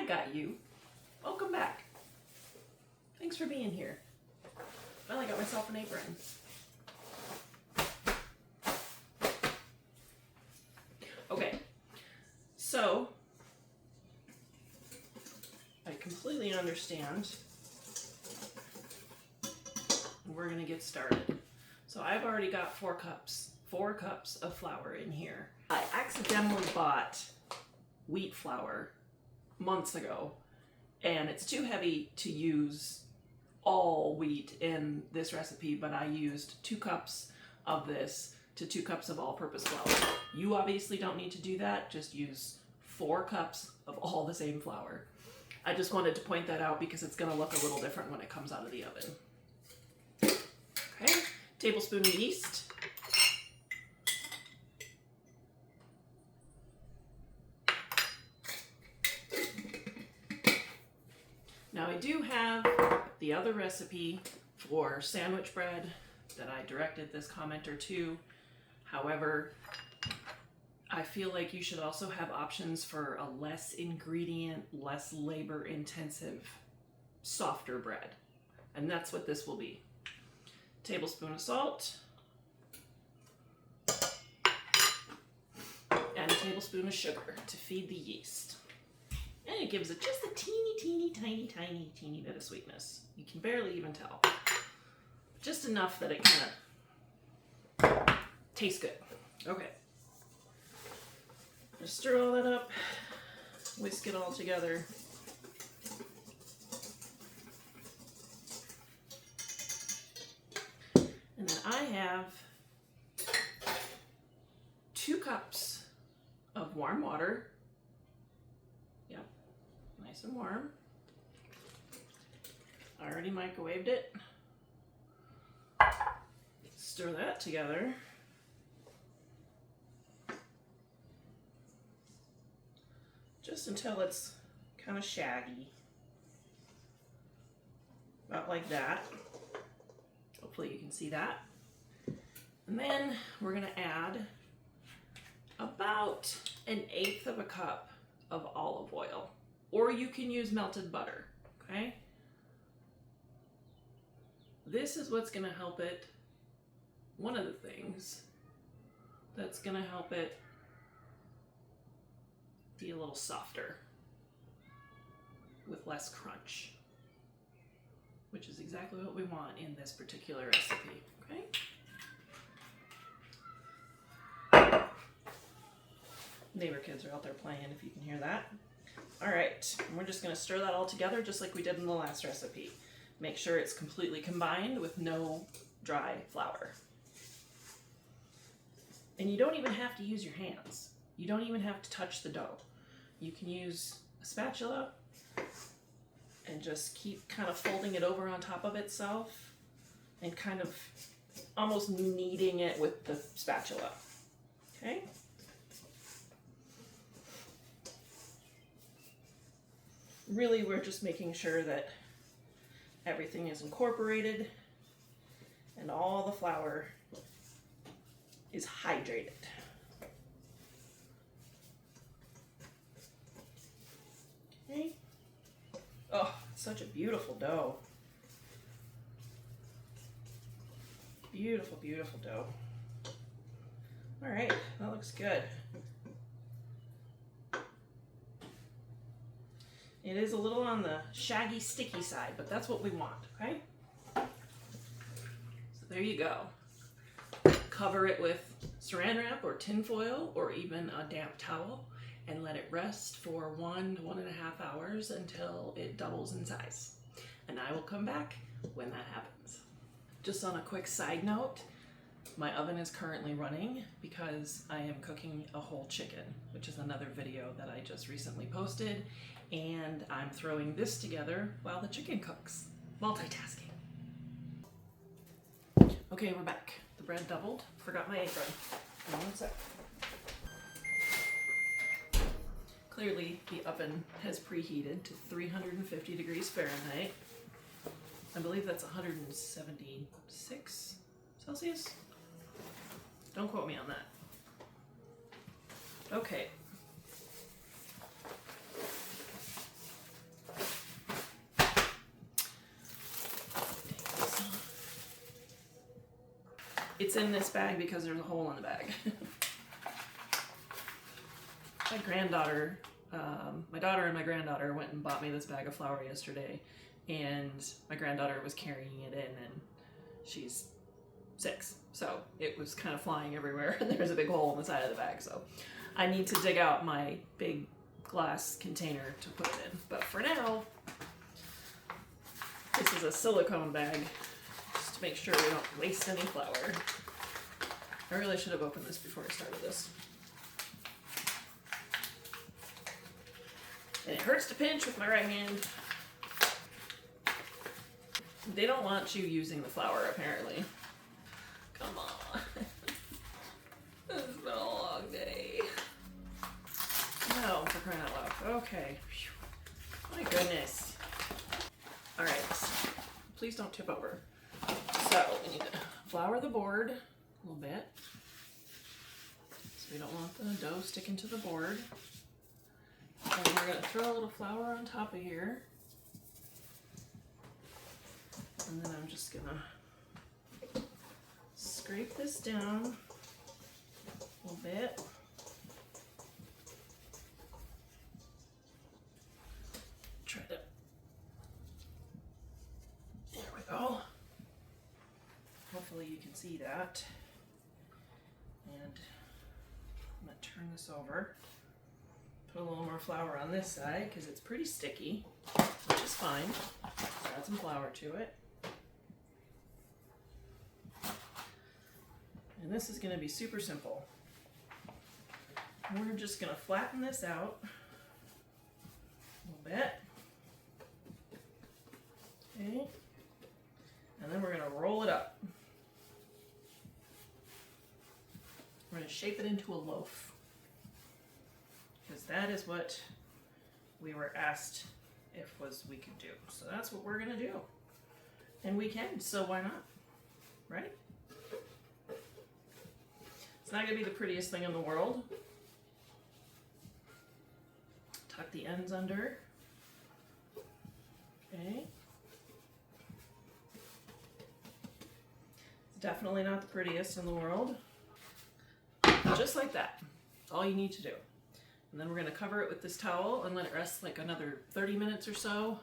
I got you. Welcome back. Thanks for being here. Well, I got myself an apron. Okay, so I completely understand. We're gonna get started. So I've already got 4 cups of flour in here. I accidentally bought wheat flour months ago, and it's too heavy to use all wheat in this recipe, but I used 2 cups of this to 2 cups of all-purpose flour. You obviously don't need to do that, just use 4 cups of all the same flour. I just wanted to point that out because it's gonna look a little different when it comes out of the oven. Okay, tablespoon of yeast. Now I do have the other recipe for sandwich bread that I directed this commenter to. However, I feel like you should also have options for a less ingredient, less labor intensive, softer bread. And that's what this will be. Tablespoon of salt. And a tablespoon of sugar to feed the yeast. And it gives it just a teeny bit of sweetness. You can barely even tell. Just enough that it kind of tastes good. Okay. Just stir all that up, whisk it all together. And then I have 2 cups of warm water. Yep, nice and warm. I already microwaved it. Stir that together. Just until it's kind of shaggy. About like that. Hopefully you can see that. And then we're gonna add about 1/8 of a cup of olive oil. Or you can use melted butter, okay? This is what's gonna help it, one of the things that's gonna help it be a little softer with less crunch, which is exactly what we want in this particular recipe, okay? Neighbor kids are out there playing, if you can hear that. All right, and we're just gonna stir that all together just like we did in the last recipe. Make sure it's completely combined with no dry flour. And you don't even have to use your hands. You don't even have to touch the dough. You can use a spatula and just keep kind of folding it over on top of itself and kind of almost kneading it with the spatula, okay? Really, we're just making sure that everything is incorporated and all the flour is hydrated. Okay. Oh, it's such a beautiful dough. Beautiful, beautiful dough. All right, that looks good. It is a little on the shaggy, sticky side, but that's what we want, okay? So there you go. Cover it with saran wrap or tin foil or even a damp towel and let it rest for 1 to 1.5 hours until it doubles in size. And I will come back when that happens. Just on a quick side note, my oven is currently running because I am cooking a whole chicken, which is another video that I just recently posted. And I'm throwing this together while the chicken cooks. Multitasking. Okay, we're back. The bread doubled. Forgot my apron. Hold on one sec. Clearly, the oven has preheated to 350 degrees Fahrenheit. I believe that's 176 Celsius. Don't quote me on that. Okay. It's in this bag because there's a hole in the bag. My granddaughter, my daughter and my granddaughter went and bought me this bag of flour yesterday, and my granddaughter was carrying it in, and she's 6, so it was kind of flying everywhere, and there's a big hole in the side of the bag, so I need to dig out my big glass container to put it in. But for now, this is a silicone bag, just to make sure we don't waste any flour. I really should have opened this before I started this. And it hurts to pinch with my right hand. They don't want you using the flour, apparently. Come on. This has been a long day. No, for crying out loud. Okay. Whew. My goodness. Alright. Please don't tip over. So, we need to flour the board a little bit. So we don't want the dough sticking to the board. And we're going to throw a little flour on top of here. And then I'm just going to scrape this down a little bit. Try to. There we go. Hopefully you can see that. And I'm going to turn this over. Put a little more flour on this side because it's pretty sticky, which is fine. Just add some flour to it. And this is going to be super simple. We're just going to flatten this out a little bit. Okay. And then we're going to roll it up. We're going to shape it into a loaf, because that is what we were asked if we could do. So that's what we're gonna do. And we can, so why not? Right? It's not gonna be the prettiest thing in the world. Tuck the ends under. Okay. It's definitely not the prettiest in the world. Just like that. All you need to do. And then we're going to cover it with this towel and let it rest like another 30 minutes or so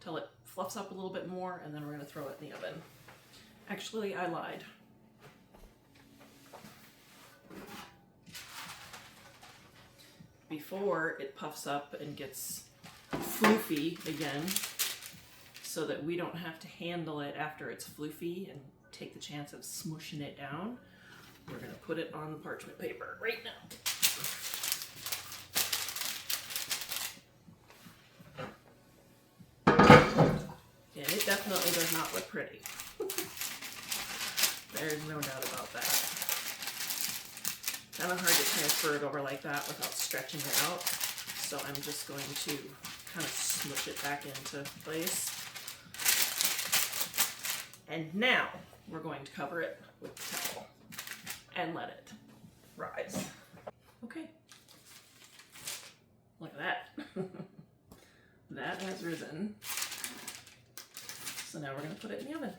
till it fluffs up a little bit more, and then we're going to throw it in the oven. Actually, I lied. Before it puffs up and gets floofy again, so that we don't have to handle it after it's floofy and take the chance of smushing it down, we're going to put it on the parchment paper right now. And it definitely does not look pretty. There's no doubt about that. Kind of hard to transfer it over like that without stretching it out. So I'm just going to kind of smush it back into place. And now we're going to cover it with the towel and let it rise. Okay. Look at that. That has risen. So now we're going to put it in the oven.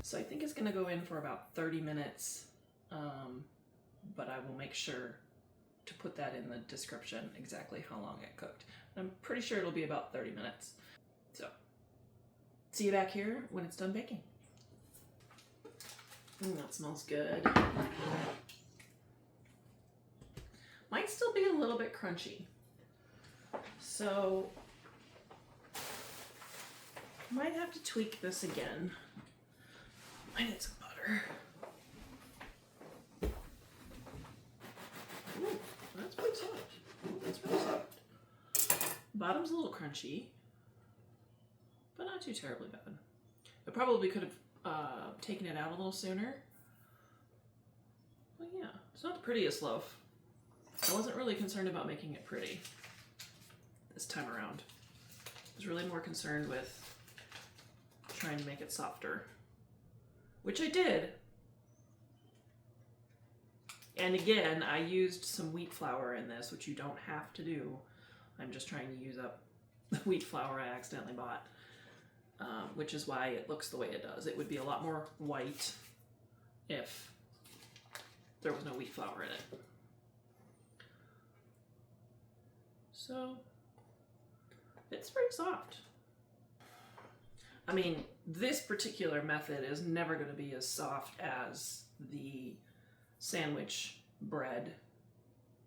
So I think it's going to go in for about 30 minutes, but I will make sure to put that in the description exactly how long it cooked. I'm pretty sure it'll be about 30 minutes. So, see you back here when it's done baking. That smells good. Might still be a little bit crunchy. So, might have to tweak this again. Might need some butter. Ooh, that's pretty soft. Ooh, that's pretty soft. Bottom's a little crunchy, but not too terribly bad. I probably could have taken it out a little sooner. But yeah, it's not the prettiest loaf. I wasn't really concerned about making it pretty this time around. I was really more concerned with trying to make it softer, which I did. And again, I used some wheat flour in this, which you don't have to do. I'm just trying to use up the wheat flour I accidentally bought, which is why it looks the way it does. It would be a lot more white if there was no wheat flour in it. So it's pretty soft. I mean, this particular method is never going to be as soft as the sandwich bread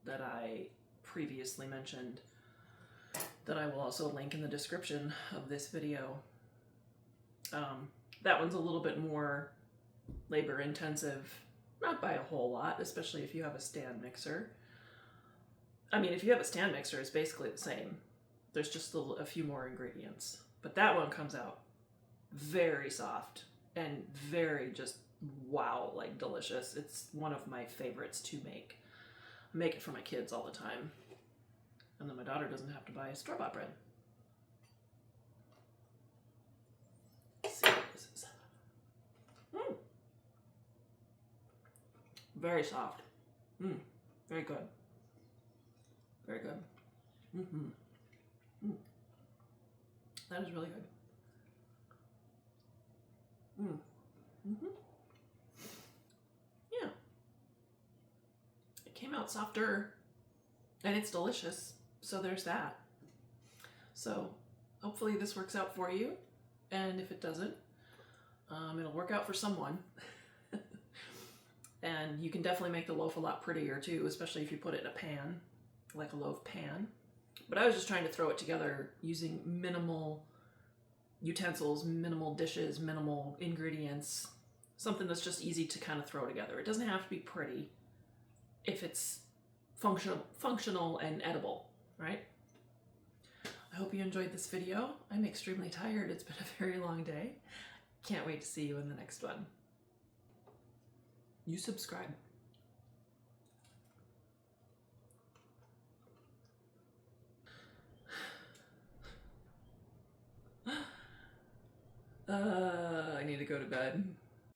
that I previously mentioned, that I will also link in the description of this video. That one's a little bit more labor intensive, not by a whole lot, especially if you have a stand mixer. I mean, if you have a stand mixer, it's basically the same. There's just a few more ingredients. But that one comes out very soft and very just wow, like delicious. It's one of my favorites to make. I make it for my kids all the time. And then my daughter doesn't have to buy store-bought bread. Let's see what this is. Very soft. Very good. Very good. That is really good. Yeah. It came out softer and it's delicious. So there's that. So hopefully this works out for you. And if it doesn't, it'll work out for someone. And you can definitely make the loaf a lot prettier too, especially if you put it in a pan, like a loaf pan. But I was just trying to throw it together using minimal utensils, minimal dishes, minimal ingredients, something that's just easy to kind of throw together. It doesn't have to be pretty if it's functional and edible, right? I hope you enjoyed this video. I'm extremely tired. It's been a very long day. Can't wait to see you in the next one. You subscribe. I need to go to bed.